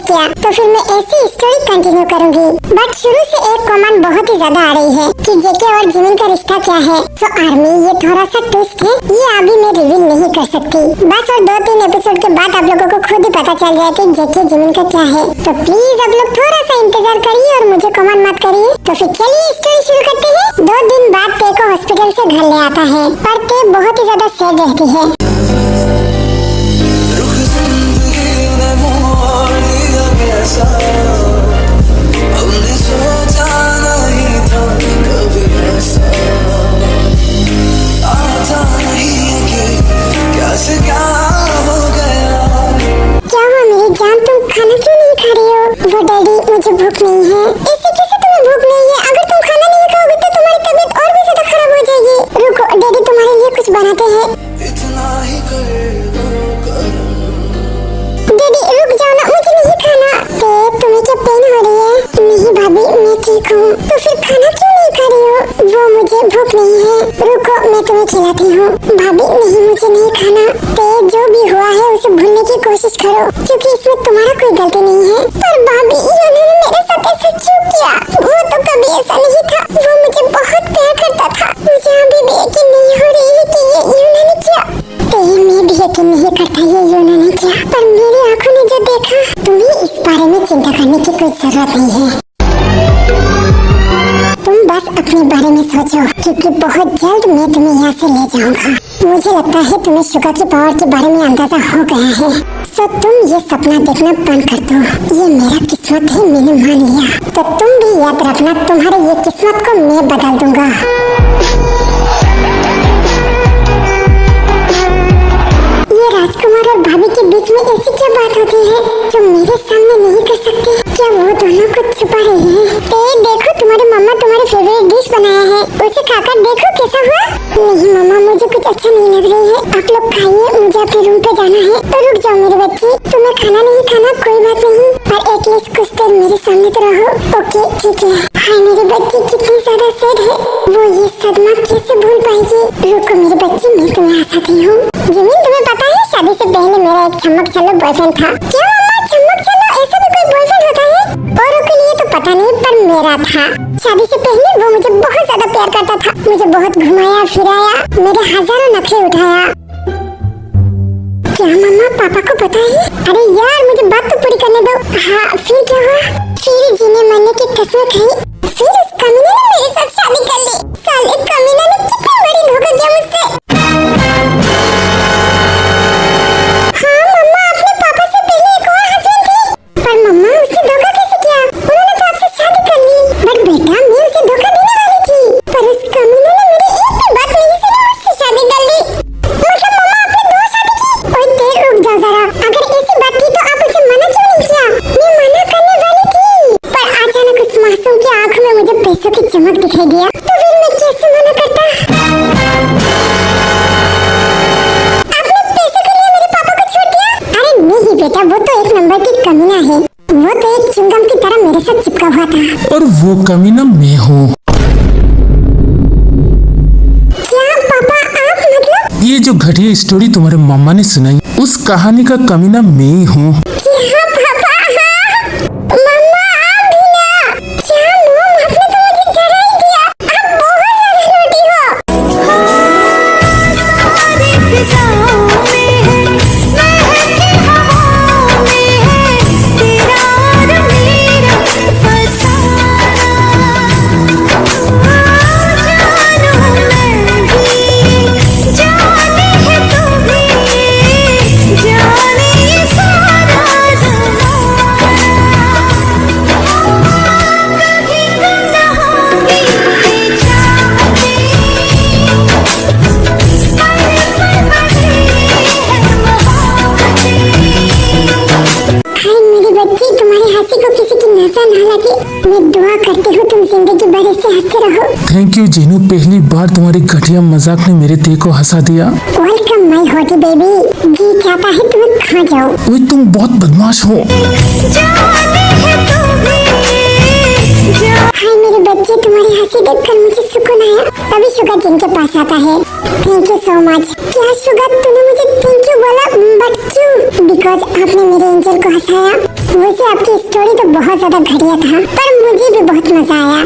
किया तो फिर मैं ऐसी स्टोरी कंटिन्यू करूंगी। बट शुरू से एक कमेंट बहुत ही ज्यादा आ रही है कि जेके और जिमिन का रिश्ता क्या है। तो आर्मी ये थोड़ा सा ट्विस्ट है, ये अभी मैं रिवील नहीं कर सकती। बस और 2-3 एपिसोड के बाद आप लोगों को खुद ही पता चल जाए कि जेके जिमिन का क्या है। तो प्लीज आप लोग थोड़ा सा इंतजार करिए और मुझे कमेंट मत करिए। तो फिर चलिए स्टोरी शुरू करते हैं। 2 दिन बाद ते को हॉस्पिटल से घर ले आता है, पर ते बहुत ही ज्यादा सैड रहती है। वो डैडी मुझे भूख नहीं है। ऐसे कैसे तुम्हें भूख नहीं है? अगर तुम खाना नहीं खाओगे तो तुम्हारी तबीयत और भी ज्यादा खराब हो जाएगी। रुको डैडी तुम्हारे लिए कुछ बनाते हैं। डैडी रुक जाओ ना, मुझे नहीं खाना। ते तुम्हें क्या पेन हो रही है? नहीं भाभी मैं ठीक हूँ। तो फिर खाना क्यों नहीं खा रही हो? वो मुझे भूख नहीं है। रुको मैं तुम्हें खिलाती हूँ। भाभी नहीं मुझे नहीं खाना। ते जो भी हुआ है उसे भूलने की कोशिश करो, क्योंकि इसमें तुम्हारा कोई गलती नहीं है। पर भाभी उन्होंने मेरे साथ ऐसा क्यों किया? वो तो कभी ऐसा नहीं था। वो मुझे बहुत प्यार करता था। मुझे अभी भी यकीन नहीं हो रही है कि ये उन्होंने किया। मैं भी यकीन नहीं करता ये उन्होंने किया, पर मेरी आंखों ने जो देखा, तुम्हें इस बारे में चिंता करने की कोई जरूरत नहीं है। तुम बस अपने बारे में सोचो, क्योंकि बहुत जल्द मैं तुम्हें यहाँ से ले जाऊंगा। मुझे लगता है तुम्हें शुगा की पावर के बारे में अंदाजा हो गया है, तो तुम ये सपना देखना बंद कर दो। ये मेरा किस्मत है, मैंने मान लिया। तो तुम भी याद रखना, तुम्हारे ये किस्मत को मैं बदल दूंगा। ये राजकुमार और भाभी के बीच में ऐसी क्या बात होती है जो मेरे सामने नहीं कर सकते? क्या वो दोनों कुछ छुपा रहे हैं? देखो तुम्हारी मम्मा तुम्हारी फेवरेट डिश बनाया है, उसे खाकर देखो कैसा हुआ। नहीं मम्मा मुझे कुछ अच्छा नहीं लग रही है, आप लोग खाइए, मुझे अपने रूम पे जाना है। तो रुक जाओ मेरी बच्ची, तुम्हें खाना नहीं खाना कोई बात नहीं, पर एटलीस्ट कुछ देर मेरे सामने तो रहो। ओके ठीक है। हाय मेरी बच्ची कितनी ज्यादा सैड है, वो ये सदमा कैसे भूल पाएगी? रुको मेरी बच्ची मैं तुम्हें हंसाती हूँ। जिमिन तुम्हें पता है शादी से पहले मेरा एक चमक चलो बॉयफ्रेंड था। क्या मम्मा चमक चलो ऐसा भी कोई बॉयफ्रेंड होता है? औरों के लिए तो पता नहीं, पर मेरा था। शादी से पहले वो मुझे बहुत ज्यादा प्यार करता था, मुझे बहुत घुमाया फिराया, मेरे हजारों नखरे उठाया। क्या मम्मा पापा को पता है? अरे यार मुझे बात तो पूरी करने दो। हाँ फिर क्या हुआ? फिर जीने मरने की कसम खाई, फिर उस कमीने ने मेरे साथ शादी कर ली। साले कमीने ने कितनी बड़ी धोखा किया मुझसे। हाँ मम्मा आपने पापा से पहले एक और हस्बैंड थी। पर मम्मा उससे धोखा कैसे किया? उन्होंने तो आपसे शादी कर ली। बट बेटा मैं उसे धोखा देने वाली थी, पर उस कमीने ने मेरे एक भी बात नहीं सुनी, मुझसे शादी कर ली। मतलब मम्मा आपने 2 शादी की? ओए देर रुक जाओ जरा, अगर ऐसी बात थी तो आप उसे मना क्यों नहीं किया? मैं मना करने वाली थी, पर अचानक उस मासूम की आंखों में मुझे पैसों की चमक दिखाई दिया, तो फिर मैं कैसे मना करता? आपने पैसे के लिए मेरे पापा को छोड़ दिया? अरे नहीं बेटा, वो तो एक नंबर की कमीना है, वो तो एक चुंगम की तरह मेरे साथ चिपका हुआ था। और वो कमीना मैं हूँ। क्या पापा आप मतलब? ये जो घटिया स्टोरी तुम्हारे मम्मा ने सुनाई, उस कहानी का कमीना मैं ही हूँ। हाँ पापा हाँ। मम्मा आप भी ना। क्या मॉम आपने तो मुझे डरा ही दिया, आप बहुत ज्यादा नोटी हो। सारी फिजाओं में है, महके हवाओं में है, तेरा और मेरा फसाना। जानूं मैं भी, जाने है तू भी, जाने ये सारा ज़माना। कभी तन्हा भी चाहते, हाय मेरी बच्ची, तुम्हारी हंसी को किसी की नजर ना लगे। मैं दुआ करती हूँ तुम जिंदगी भर ऐसे हंसते रहो। थैंक यू जीनू, पहली बार तुम्हारी घटिया मजाक ने मेरे दिल को हंसा दिया। Welcome my hottie baby. जी चाहता है तुम्हें खा जाओ। ओए तुम बहुत बदमाश हो। जाने है तू भी, हाय मेरे बच्चे, तुम्हारी हंसी देखकर मुझे सुकून आया। तभी शुगा जिनके पास आता है। Thank you so much. क्या शुगा तूने मुझे थैंक यू बोला? बट क्यों? बिकॉज आपने मेरे एंजल को हंसाया। मुझे आपकी स्टोरी तो बहुत ज्यादा घटिया था, पर मुझे भी बहुत मजा आया।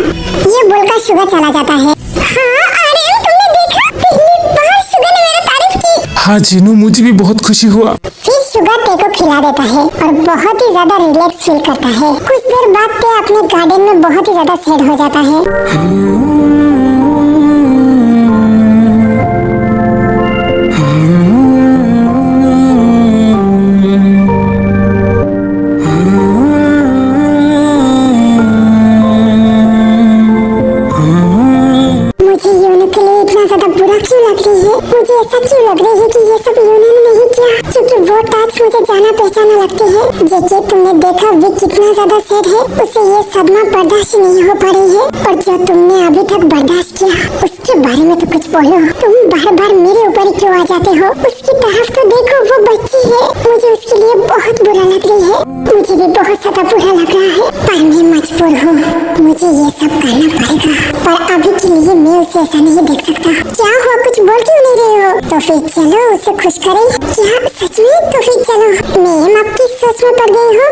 ये बोलकर शुगर चला जाता है। हाँ आर्यन, तुमने देखा, पहली बार शुगर ने मेरी तारीफ की। हाँ जीनू, मुझे भी बहुत खुशी हुआ। फिर शुगर ते को खिला देता है और बहुत ही ज्यादा रिलैक्स फील करता है। कुछ देर बाद ते अपने गार्डन में बहुत ही ज्यादा सैड हो जाता है। मुझे यूनो के लिए इतना ज्यादा बुरा क्यों लग रही है? मुझे ऐसा क्यों लग रही है कि ये सब यूनो ने नहीं किया? क्योंकि वो टास्क मुझे जाना पहचाना लगती है। जेके, तुमने देखा विक कितना ज्यादा सैड है, उसे ये सदमा बर्दाश्त नहीं हो पा रही है। और जो तुमने अभी तक बर्दाश्त किया उसके बारे में तो कुछ बोलो। तुम बार बार मेरे ऊपर ही क्यों आ जाते हो? उसकी तरफ तो देखो, वो बच्ची है। मुझे उसके लिए बहुत बुरा लग रही है। मुझे भी बहुत ज्यादा बुरा लग रहा है, पर मैं मजबूर हूँ। मुझे ये सब करना पड़ेगा, पर अभी के लिए मैं उसे ऐसा नहीं देख सकता। क्या हुआ, कुछ बोल क्यों नहीं रहे हो? तो फिर चलो उसे खुश करें। क्या सच में? तो फिर चलो। मैम आपकी सोच में पड़ गई हो।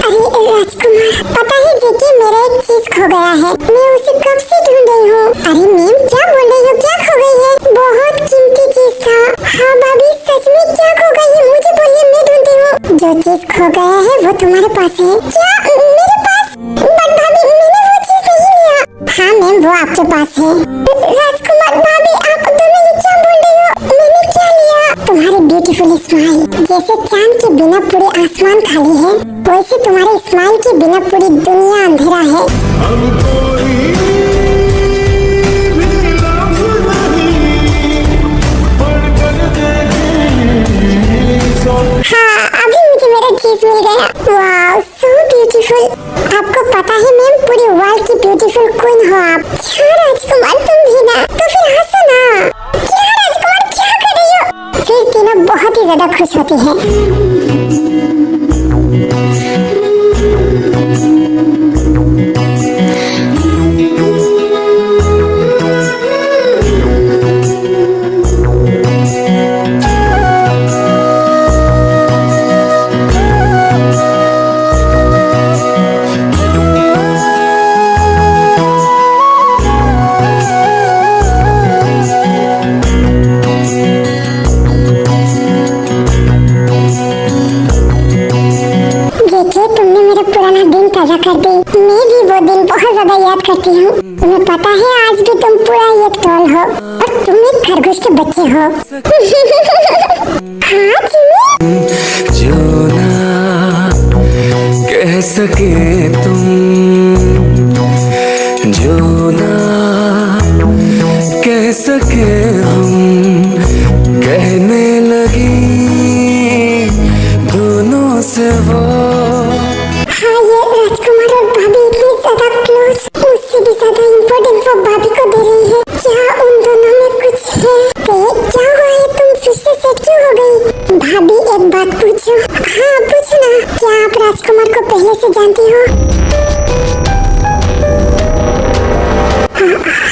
अरे राजकुमार, पता है जेके, मेरा एक चीज खो गया है। मैं उसे कब से ढूंढ रही हूँ। अरे मैम, क्या बोल रही हो? क्या खो गई है? बहुत कीमती चीज था। हाँ भाभी, सच में क्या खो गई है? मुझे बोलिए, मैं ढूंढती हूँ। जो चीज खो गया है वो तुम्हारे पास है। क्या मेरे पास? बट भाभी, मैंने वो चीज नहीं लिया। हाँ मैम, वो आपके पास है। राजकुमार भाभी, आप दोनों ये क्या बोल रही हो? मैंने क्या लिया? तुम्हारी ब्यूटीफुल स्माइल। जैसे चांद के बिना पूरे आसमान खाली है, वैसे तुम्हारे स्माइल के बिना पूरी दुनिया अंधेरा है। हाँ, अभी मुझे मेरा चीज मिल गया। वाह, सो ब्यूटीफुल। आपको पता है मैम, पूरी वर्ल्ड की ब्यूटीफुल क्वीन हो आप। क्या राजकुमार, तुम भी ना? तो फिर हंसो ना। क्या राजकुमार, क्या कर रही हो? फिर तीनों बहुत ही ज्यादा खुश होती है। जेके, तुमने मेरा पुराना दिन ताजा कर दी। मैं भी वो दिन बहुत ज्यादा याद करती हूँ। तुम्हें पता है, आज भी तुम पूरा एक टॉल हो और तुम एक खरगोश के बच्चे हो। हाँ चिन्नी? जो ना कह सके तुम, जो ना कह सके हम, कहने लगी दोनों से वो। हाँ, ये राजकुमार और भाभी इतनी ज्यादा क्लोज, मुझसे भी ज्यादा इम्पोर्टेंस अब भाभी को दे रही है। क्या उन दोनों में कुछ है? क्या हुआ है, तुम फिर से सेट क्यों हो गई? भाभी, एक बात पूछो। हाँ पूछो ना। क्या आप राजकुमार को पहले से जानती हो?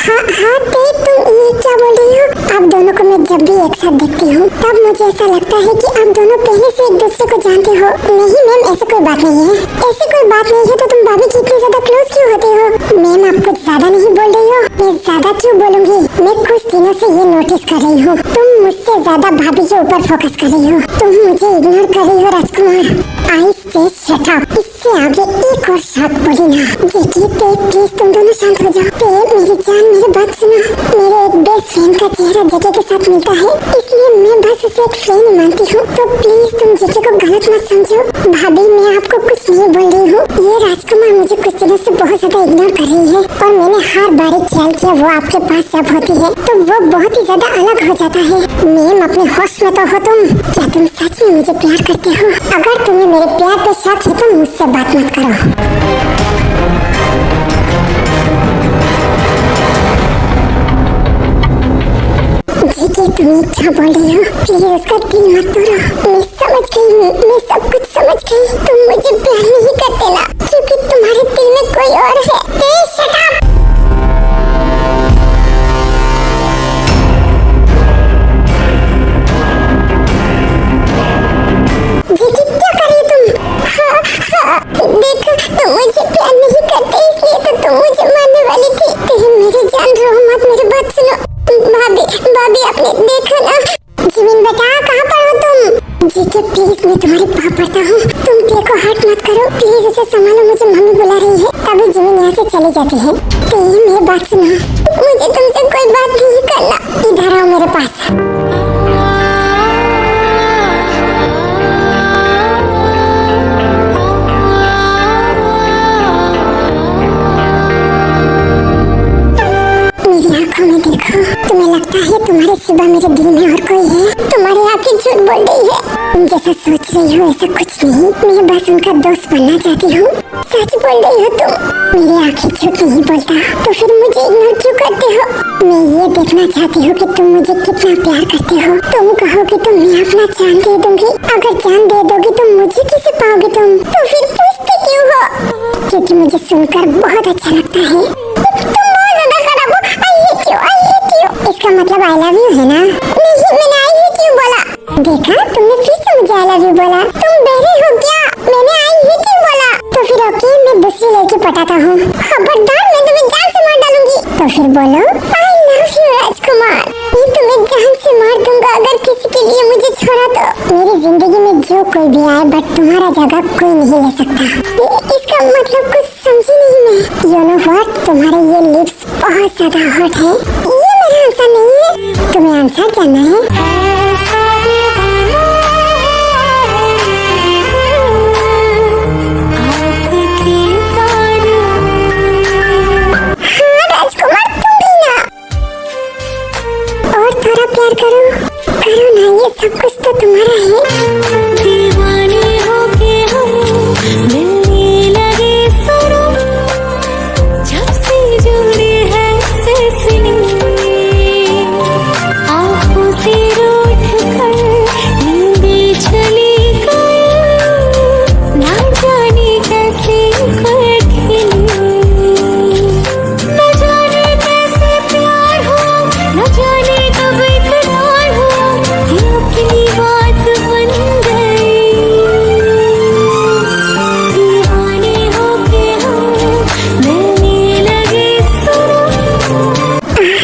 हाँ, तुम ये क्या बोल रही हो? आप दोनों को मैं जब भी एक साथ देखती हूँ तब मुझे ऐसा लगता है कि आप दोनों पहले से एक दूसरे को जानते हो। नहीं मैम, ऐसी कोई बात नहीं है। ऐसी कोई बात नहीं है तो तुम भाभी की इतनी ज्यादा क्लोज क्यों होते हो? मैम, आप कुछ ज्यादा नहीं बोल रही हो? मैं ज्यादा क्यों बोलूंगी? मैं कुछ दिनों से ये नोटिस कर रही हूँ, तुम मुझसे ज्यादा भाभी के ऊपर फोकस कर रही हो। तुम मुझे इग्नोर कर रही हो राजकुमार। आई से शट अप। इससे आगे एक और शब्द बोली ना। जेके, प्लीज तुम दोनों शांत हो जाओ। मेरी जान, मेरी बात सुनो। मेरे एक बेस्ट फ्रेंड का चेहरा जेके के साथ मिलता है, इसलिए मैं बस उसे एक फ्रेंड मानती हूँ। तो प्लीज तुम जेके को गलत मत समझो। भाभी, मैं आपको कुछ नहीं बोल रही हूँ। ये राजकुमार मुझे कुछ दिनों से बहुत ज्यादा इग्नोर कर रही है और मैंने हर बार ख्याल किया वो आपके पास जब होती है तो वो बहुत ही ज्यादा अलग हो जाता है। मैम, अपने होश में तो हो तुम। क्या तुम सच में मुझे प्यार करते हो? अगर तुम्हें मेरे प्यार पे शक है तो मुझसे बात मत करो। जेके, तुम ये क्या बोल रही हो? प्लीज उसका दिल मत तोड़ो। मैं समझ गई हूँ, मैं सब कुछ समझ गई। तुम मुझे प्यार नहीं करते ना, क्योंकि तुम्हारे दिल में कोई और है। Shut up. जेके, क्या कर रही हो मत करो प्लीज, उसे संभालो, मुझे मम्मी बुला रही है। तभी जिमिन यहाँ से चले जाते हैं। तो ये मेरी बात सुनो, मुझे तुमसे कोई बात नहीं करना, इधर आओ मेरे पास। मेरी आंखों में देखो, तुम्हें लगता है तुम्हारे सिवा मेरे दिल में और कोई है? तुम्हारी आंखें झूठ बोल रही है। तुम जैसा सोच रही हो ऐसा कुछ नहीं, मैं बस उनका दोस्त बनना चाहती हूँ। सच बोल रही हो तुम, मेरी आंखें झूठ नहीं बोलता। तो फिर मुझे इग्नोर क्यों करते हो? मैं ये देखना चाहती हूँ कि तुम मुझे कितना प्यार करते हो। तुम कहोगे तो मैं अपना जान दे दूंगी। अगर जान दे दोगे तो मुझे किसे पाओगे तुम? तो फिर पूछते क्यों हो? क्योंकि मुझे सुनकर बहुत अच्छा लगता है। इसका मतलब आई लव यू है ना? नहीं, मैंने आई हूँ क्यों बोला? देखा, तुमने फिर से मुझे आई लव यू बोला। तुम बहरे हो क्या? मैंने आई हूँ क्यों बोला? तो फिर ओके, मैं दूसरी लड़की पटाता हूँ। खबरदार, मैं तुम्हें जान से मार डालूंगी। तो फिर बोलो आई लव यू राजकुमार। मैं तुम्हें जान से मार दूंगा अगर किसी के लिए मुझे छोड़ा तो। मेरी जिंदगी में जो कोई भी आए बट तुम्हारा जगह कोई नहीं ले सकता। इसका मतलब कुछ समझी नहीं मैं। यू नो व्हाट, तुम्हारे ये लिप्स बहुत ज्यादा हॉट है। ये मेरा आंसर नहीं है, तुम्हें आंसर जानना है। हाँ राजकुमार, तुम भी ना और थोड़ा प्यार करो ना, ये सब कुछ तो तुम्हारा है। दीवाने होके हम मिलने लगे सुनो, जब से जुड़े हैं सिलसिले, आँखों से रूठ कर नींदें चली गई, ना जाने कैसे खुद खिली, न जाने कैसे प्यार हो, न जाने कब इकरार हो, ये अपनी बात बन गई। दीवाने होके हम मिलने लगे सुनो।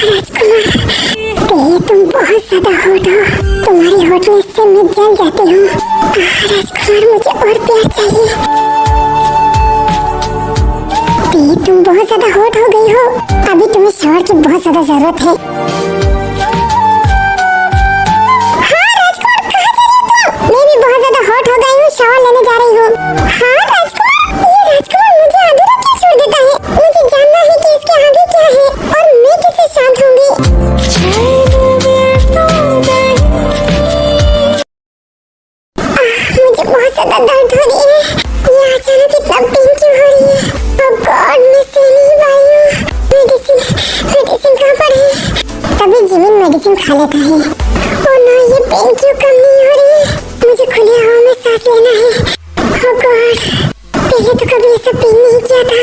राजकुमार, तुम बहुत ज्यादा हॉट हो। तुम्हारी हॉटनेस से मैं जल जाती हूँ। राजकुमार, मुझे और प्यार चाहिए। तुम बहुत ज्यादा हॉट हो गई हो। अभी तुम्हें शॉवर की बहुत ज्यादा जरूरत है। हाँ राजकुमार, कहाँ जा रही हो तुम? मैं भी बहुत ज्यादा हॉट हो गई हूँ, शॉवर लेने जा रही हूँ। हाँ राजकुमार, ये राजकुमार मुझे अधूरा क्यों छोड़ देता है? मुझे जानना है कि इसके आगे क्या है और मैं कैसे शांत होंगी। मुझे बहुत ज्यादा दर्द हो रही है। ये अचानक इतना पेन क्यों हो रही है? ओह गॉड, मैं सह नहीं पा रही हूँ। मेडिसिन कहाँ पर है? तभी जिमिन मेडिसिन खा लेता है। ओह नो, ये पेन क्यों कम नहीं हो रही है? मुझे खुली हवा में सांस लेना है। ओह गॉड, पहले तो कभी ऐसा पेन नहीं किया था।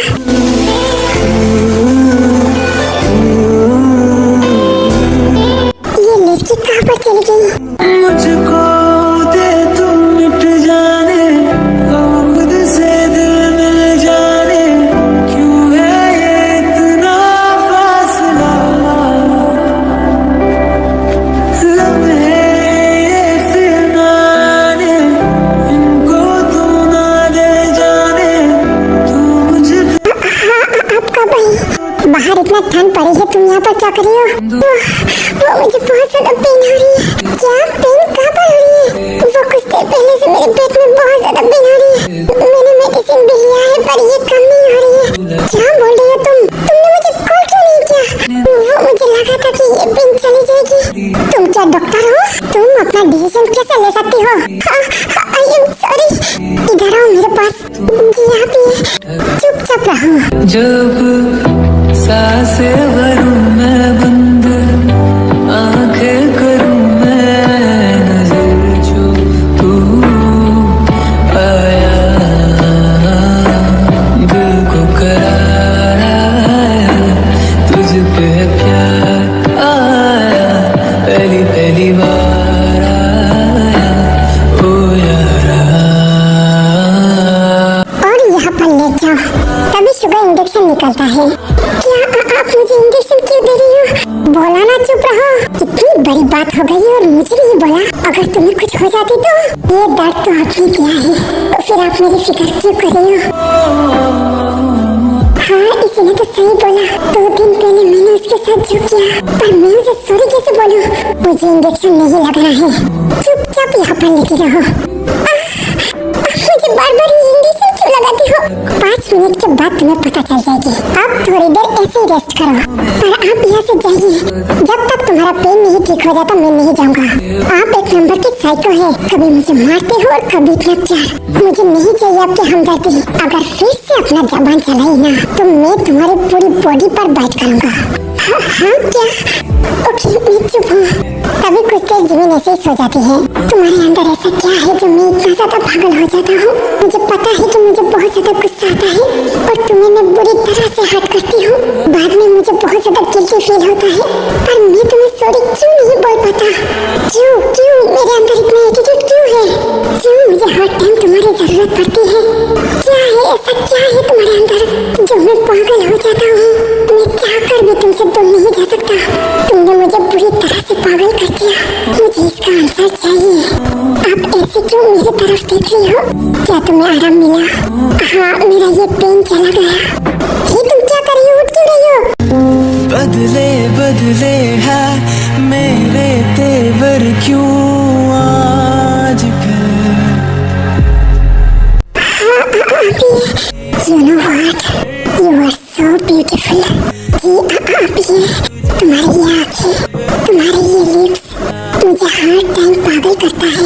ये लड़की कहाँ पर चली गई? मुझको दे तुम मिट जाने, हम खुद से दिल मिल जाने, क्यों है ये इतना फासला, लम्हे ये फिरनाने, इनको तुम ना ले जाने, तू मुझे। आप कब आई? बाहर इतना ठंड पड़ी है, तुम यहाँ पर क्या कर रही हो? वो मुझे बहुत ज्यादा पेन हो रही है। क्या पेन कहाँ पर हो रही है? वो कुछ देर पहले से मेरे पेट में बहुत ज्यादा पेन हो रही है। मैंने मेडिसिन भी लिया है पर ये कम नहीं हो रही है। क्या बोल रही हो तुम? तुमने मुझे कॉल क्यों नहीं किया? वो मुझे लगा था कि ये पेन चली जाएगी। तुम क्या डॉक्टर हो? तुम अपना डिसीजन कैसे ले सकती हो? I am sorry. इधर आओ मेरे पास। जी आप ये चुपचाप रहो। जब सांसें भरूं मैं बंद, आंखें करूं मैं नजर, जो तू आया, दिल को करार आया, तुझ पे प्यार आया, पहली पहली बार आया, ओ यारा। और यहाँ पर लेट जाओ, तभी शुगर इंजेक्शन निकलता है। क्या आप मुझे इंजेक्शन क्यों दे रही हो? बोला ना, चुप रहो। कितनी बड़ी बात हो गई और मुझे नहीं बोला। अगर तुम्हें कुछ हो जाती तो ये दर्द तो आपने किया है, तो फिर आप मेरी फिक्र क्यों कर रही हो? हाँ, इसने तो सही बोला। 2 दिन पहले मैंने उसके साथ जो किया, पर मैं उसे सॉरी कैसे बोलूं? मुझे इंजेक्शन नहीं लगना है। चुपचाप यहाँ पर लेटी रहो। मुझे बार बार ये इंजेक्शन क्यों लगाती हो? 5 मिनट के बाद तुम्हें पता चल जाएगी। आप थोड़ी देर ऐसे ही रेस्ट करो, पर आप यहाँ से जाइए। जब तक तुम्हारा पेन नहीं ठीक हो जाता मैं नहीं जाऊँगा। आप एक नंबर के साइको है, कभी मुझे मारते हो और कभी इतना प्यार। मुझे नहीं चाहिए आपकी हमदर्दी। अगर फिर से अपना जबान चलाई ना तो मैं तुम्हारी पूरी बॉडी पर बाइट करूँगा। हाँ क्या? ओके, मैं चुप हूँ। तभी कुछ देर जमीन ऐसे ही सो जाती है। तुम्हारे अंदर ऐसा क्या है जो मैं इतना ज्यादा पागल हो जाता हूँ? मुझे पता है कि मुझे बहुत ज्यादा गुस्सा आता है और तुम्हें मैं बुरी तरह से हर्ट करती हूँ। बाद में मुझे बहुत ज्यादा गिल्टी फील होता है, पर मैं तुम्हें सॉरी क्यों नहीं बोल पाता? क्यों क्यों मेरे अंदर इतना एटीट्यूड क्यों है? क्यों मुझे हर टाइम तुम्हारी जरूरत पड़ती है? क्या है ऐसा, क्या है तुम्हारे अंदर जो मैं पागल हो जाता हूँ? मैं चाहकर भी तुमसे दूर नहीं जा सकता। तुमने मुझे बुरी तरह से पागल कर दिया। मुझे इसका आंसर चाहिए। आप ऐसे क्यों मेरी तरफ देख रही हो? क्या तुम्हें आराम मिला? हाँ, मेरा ये पेन चला गया। ये तुम क्या कर रही हो? उठ क्यों रही हो? बदले बदले है मेरे तेवर क्यों आजकल। You know what? You are so beautiful. जी आप ये, तुम्हारी ये आँखें, तुम्हारे ये लिप्स मुझे हर टाइम पागल करता है।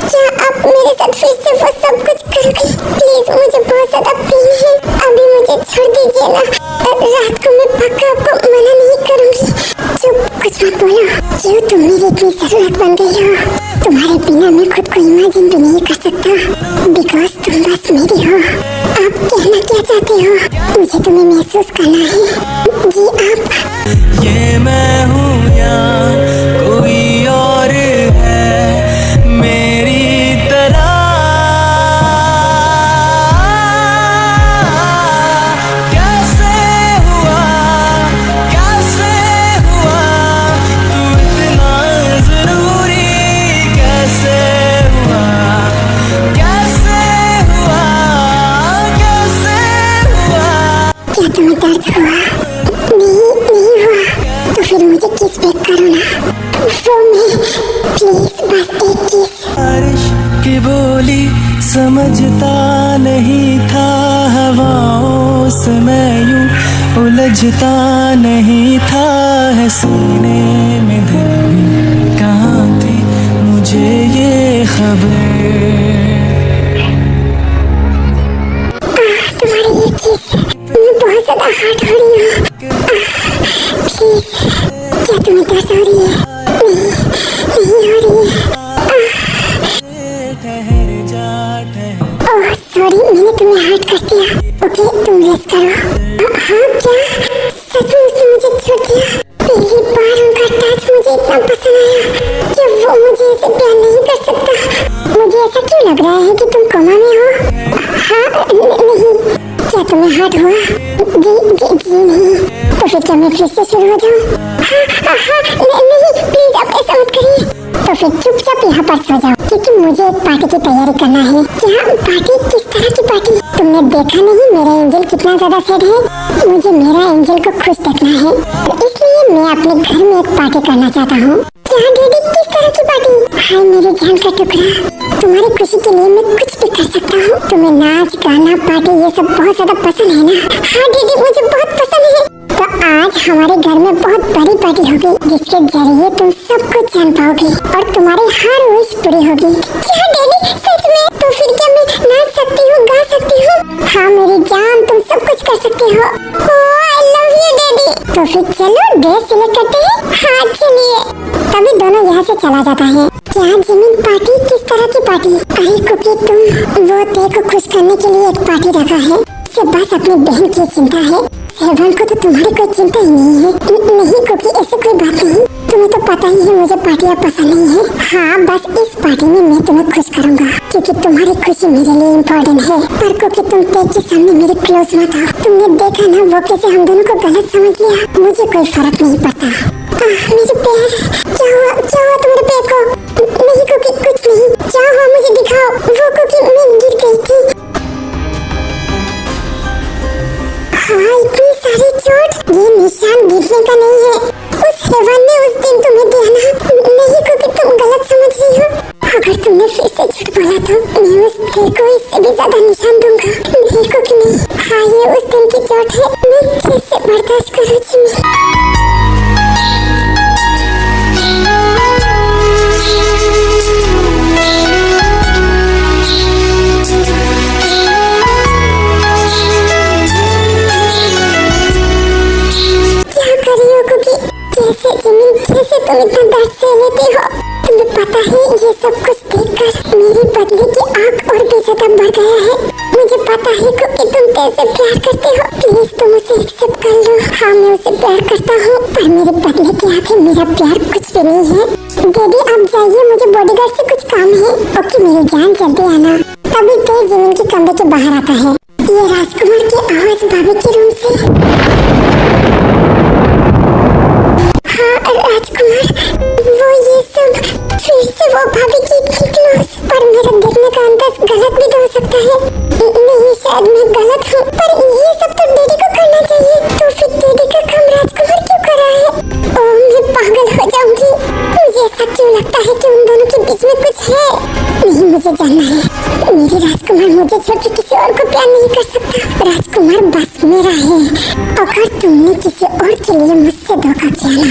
क्या आप मेरे साथ फिर से वो सब कुछ करोगी? प्लीज, मुझे बहुत ज्यादा पेन है। अभी मुझे छोड़ दीजिए ना। रात को मैं पक्का आपको मना नहीं करूँगी। चुप, कुछ मत बोलो। क्यों तुम मेरी इतनी जरूरत बन गई हो? तुम्हारे बिना मैं खुद को इमेजिन भी नहीं कर सकता, बिकॉज तुम बस मेरी हो। आप कहना क्या चाहते हो? मुझे तुम्हें महसूस करना है। जी आप। ये मैं हूँ या कोई और है मेरी तरह? कैसे हुआ तू इतना जरूरी? कैसे हुआ क्या तुम्हें दर्द हुआ? नहीं हुआ तो फिर मुझे किस बैक करो ना। वो मैं, प्लीज बस एक किस। बारिश की बोली समझता नहीं था, हवाओं से मैं यूं उलझता नहीं था। है सीने में दिल भी कहाँ थी मुझे ये खबर? तुम्हारी ये किस, मैं बहुत ज्यादा हर्ट हो रही हूँ। प्लीज, क्या तुम्हें दर्द हो रही है? नहीं हो रही है। ठहर जा ठहर। ओह सॉरी, मैंने तुम्हें हर्ट कर दिया। ओके, तुम रेस्ट करो। हाँ क्या? सच में उसने मुझे छोड़ दिया? पहली बार उनका टच मुझे इतना पसंद आया कि वो मुझे ऐसे प्यार नहीं कर सकता। मुझे ऐसा क्यों लग रहा है कि तुम कोमा में हो? हाँ नहीं, क्या तुम्हें हर्ट हुआ? जी नहीं। तो फिर क्या मैं फिर से शुरू हो जाऊँ? हाँ नहीं, प्लीज आप ऐसा मत करिए। तो फिर चुपचाप यहाँ पर सो जाओ, क्योंकि मुझे एक पार्टी की तैयारी करना है। क्या पार्टी? किस तरह की पार्टी? तुमने देखा नहीं मेरा एंजल कितना ज्यादा सैड है? मुझे मेरा एंजल को खुश देखना है, इसलिए मैं अपने घर में एक पार्टी करना चाहता हूँ। क्या डैडी, किस तरह की पार्टी? हाय मेरी जान का टुकड़ा, तुम्हारी खुशी के लिए मैं कुछ भी कर सकता हूँ। तुम्हें नाच गाना पार्टी ये सब बहुत ज्यादा पसंद है ना? हाँ डैडी, मुझे बहुत पसंद है। तो आज हमारे घर में बहुत बड़ी पार्टी होगी, जिसके जरिए तुम सब कुछ जान पाओगी और तुम्हारी हर विश पूरी होगी। क्या डैडी, सच में? तो फिर क्या मैं नाच सकती हूँ, गा सकती हूँ? हाँ मेरी जान, तुम सब कुछ कर सकती हो। I love you daddy. तो फिर चलो ड्रेस सिलेक्ट करते हैं। हाँ चलिए। तभी दोनों यहाँ से चला जाता है। क्या जिमिन, पार्टी? किस तरह की पार्टी? अरे कुकी, तुम वो ते को खुश करने के लिए एक पार्टी रखा है। से बस अपनी बहन की चिंता है, सेवन को तो तुम्हारी कोई चिंता ही नहीं है। नहीं क्योंकि ऐसी कोई बात नहीं, तुम्हें तो पता ही है मुझे पार्टियाँ पसंद नहीं है। हाँ बस इस पार्टी में मैं तुम्हें खुश करूँगा क्योंकि तुम्हारी खुशी मेरे लिए इम्पोर्टेंट है। पर क्योंकि तुम तेज के सामने मेरे क्लोज मत आओ। तुमने देखा ना वो कैसे हम दोनों को गलत समझ लिया। मुझे कोई फर्क नहीं पड़ता। मेरे पैर, क्या हुआ तुम्हारे पैर को? नहीं क्योंकि कुछ नहीं। क्या हुआ मुझे दिखाओ। वो क्योंकि मैं गिर गई थी। हाँ इतनी सारी चोट, ये निशान गिरने का नहीं है। उस हैवान ने उस दिन तुम्हें दिया ना। नहीं क्योंकि तुम गलत समझ रही हो। अगर तुमने फिर से झूठ बोला तो मैं उस पैर को इससे भी ज्यादा निशान दूंगा। नहीं क्योंकि नहीं। हाँ ये उस दिन की चोट है। मैं कैसे बर्दाश्त करूँ जिमी। कैसे जिमी, कैसे तुम इतना दर्द सह लेते हो? तुम्हें पता है ये सब कुछ देखकर मेरी बदले की आंख और भी ज्यादा बढ़ गया है। मुझे पता है क्योंकि तुम कैसे प्यार करते हो। प्लीज तुम उसे एक्सेप्ट कर लो। हाँ मैं उसे प्यार करता हूँ पर मेरे बदले की आंखें मेरा प्यार कुछ भी नहीं है। दीदी आप जाइए, मुझे बॉडीगार्ड से कुछ काम है। ओके मेरी जान जल्दी आना। तभी तेज जिमी के कमरे के बाहर आता है। ये राजकुमार की आवाज भाभी के रूम से। राजकुमार वो ये सब फिर से वो भाभी की क्लोज। पर मेरा देखने का अंदाज गलत भी तो हो सकता है। नहीं शायद मैं गलत हूँ पर ये सब तो डैडी को करना चाहिए। तो फिर डैडी का काम राजकुमार क्यों कर रहा है? ओह मैं पागल हो जाऊंगी। मुझे ऐसा क्यों लगता है कि उन दोनों के बीच में कुछ है। नहीं मुझे जानना है। मेरे राजकुमार मुझे छोड़ के किसी और को प्यार नहीं कर सकता। राजकुमार बस मेरा है। अगर तुमने किसी और के लिए मुझसे धोखा किया ना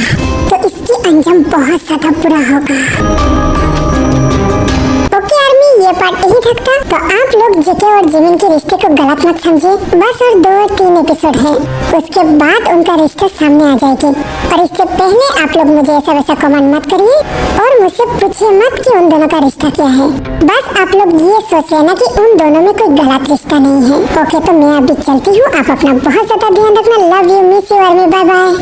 तो इसकी अंजाम बहुत ज्यादा बुरा होगा। ओके आर्मी ये पार्ट यही तक था। तो आप लोग जेके और जिमिन के रिश्ते को गलत मत समझिए। बस और 2 और 3 एपिसोड है, उसके बाद उनका रिश्ता सामने आ जाएगी। और इससे पहले आप लोग मुझे ऐसा वैसा कमेंट मत करिए और मुझसे पूछिए मत कि उन दोनों का रिश्ता क्या है। बस आप लोग ये सोचिए ना कि उन दोनों में कोई गलत रिश्ता नहीं है। ओके तो मैं अभी चलती हूँ। आप अपना बहुत ज्यादा ध्यान रखना। Love you, miss you army, bye bye.